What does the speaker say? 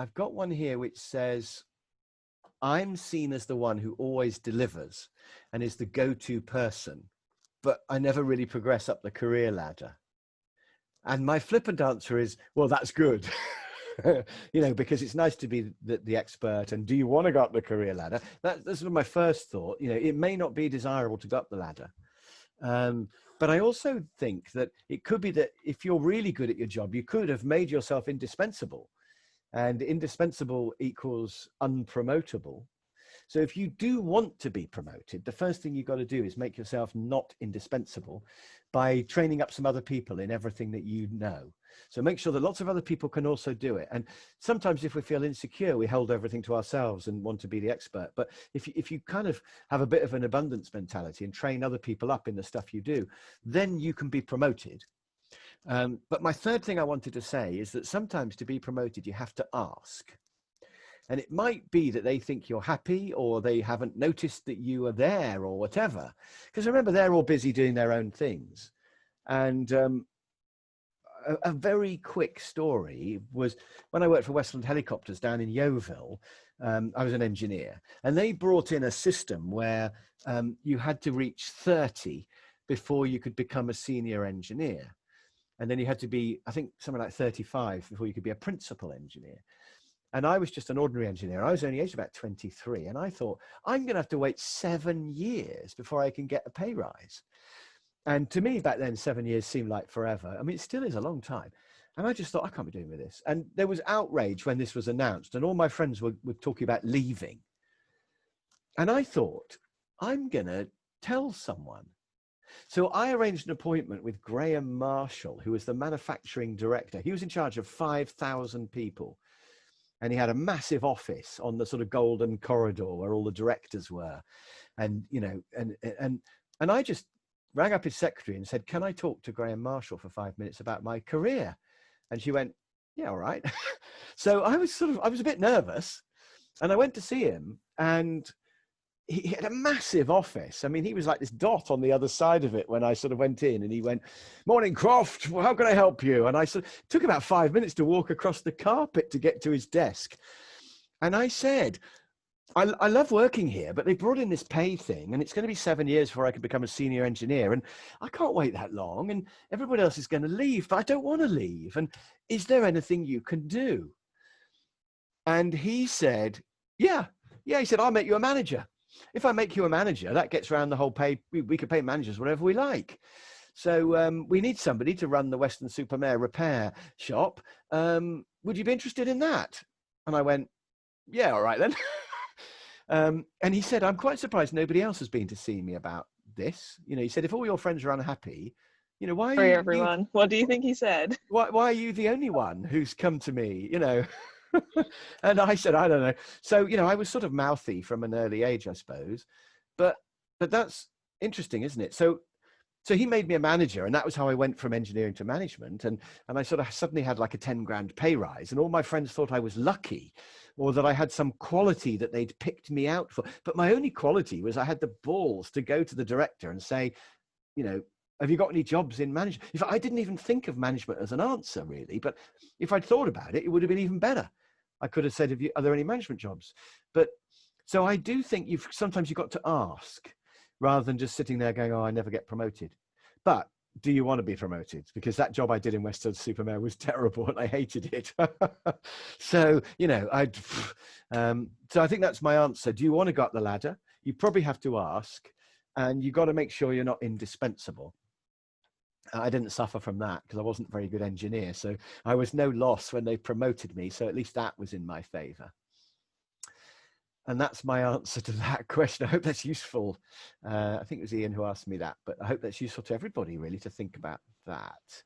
I've got one here which says, I'm seen as the one who always delivers and is the go-to person, but I never really progress up the career ladder. And my flippant answer is, well, that's good. Because it's nice to be the expert. And do you want to go up the career ladder? That's sort of my first thought. It may not be desirable to go up the ladder. But I also think that it could be that if you're really good at your job, you could have made yourself indispensable. And indispensable equals unpromotable. So if you do want to be promoted, the first thing you've got to do is make yourself not indispensable by training up some other people in everything that you know. So make sure that lots of other people can also do it. And sometimes if we feel insecure, we hold everything to ourselves and want to be the expert. But if you kind of have a bit of an abundance mentality and train other people up in the stuff you do, then you can be promoted. But my third thing I wanted to say is that sometimes to be promoted, you have to ask. And it might be that they think you're happy or they haven't noticed that you are there or whatever. Because remember, they're all busy doing their own things. And a very quick story was when I worked for Westland Helicopters down in Yeovil, I was an engineer. And they brought in a system where you had to reach 30 before you could become a senior engineer. And then you had to be, I think, something like 35 before you could be a principal engineer. And I was just an ordinary engineer. I was only aged about 23. And I thought, I'm going to have to wait 7 years before I can get a pay rise. And to me back then, 7 years seemed like forever. I mean, it still is a long time. And I just thought, I can't be doing with this. And there was outrage when this was announced. And all my friends were talking about leaving. And I thought, I'm going to tell someone. So I arranged an appointment with Graham Marshall, who was the manufacturing director. He was in charge of 5,000 people. And he had a massive office on the sort of golden corridor where all the directors were. And, and I just rang up his secretary and said, can I talk to Graham Marshall for 5 minutes about my career? And she went, yeah, all right. So I was a bit nervous, and I went to see him, and he had a massive office. I mean, he was like this dot on the other side of it when I sort of went in, and he went, morning, Croft, well, how can I help you? And I sort of took about 5 minutes to walk across the carpet to get to his desk. And I said, I love working here, but they brought in this pay thing, and it's going to be 7 years before I can become a senior engineer. And I can't wait that long, and everybody else is going to leave, but I don't want to leave. And is there anything you can do? And he said, yeah. He said, I'll make you a manager. If I make you a manager, that gets around the whole pay. We can pay managers whatever we like. So we need somebody to run the Westland Supermare repair shop. Would you be interested in that? And I went, yeah, all right then. And he said, I'm quite surprised nobody else has been to see me about this. He said, if all your friends are unhappy, why are Sorry, everyone. What do you think he said? Why are you the only one who's come to me, And I said, I don't know. So, I was sort of mouthy from an early age, I suppose, but that's interesting, isn't it? So he made me a manager, and that was how I went from engineering to management. And I sort of suddenly had like a 10 grand pay rise, and all my friends thought I was lucky, or that I had some quality that they'd picked me out for. But my only quality was I had the balls to go to the director and say, have you got any jobs in management? In fact, I didn't even think of management as an answer, really. But if I'd thought about it, it would have been even better. I could have said, are there any management jobs? But so I do think sometimes you've got to ask rather than just sitting there going, oh, I never get promoted. But do you want to be promoted? Because that job I did in Westland Supermare was terrible and I hated it. So, so I think that's my answer. Do you want to go up the ladder? You probably have to ask, and you've got to make sure you're not indispensable. I didn't suffer from that because I wasn't a very good engineer. So I was no loss when they promoted me. So at least that was in my favor. And that's my answer to that question. I hope that's useful. I think it was Ian who asked me that, but I hope that's useful to everybody really to think about that.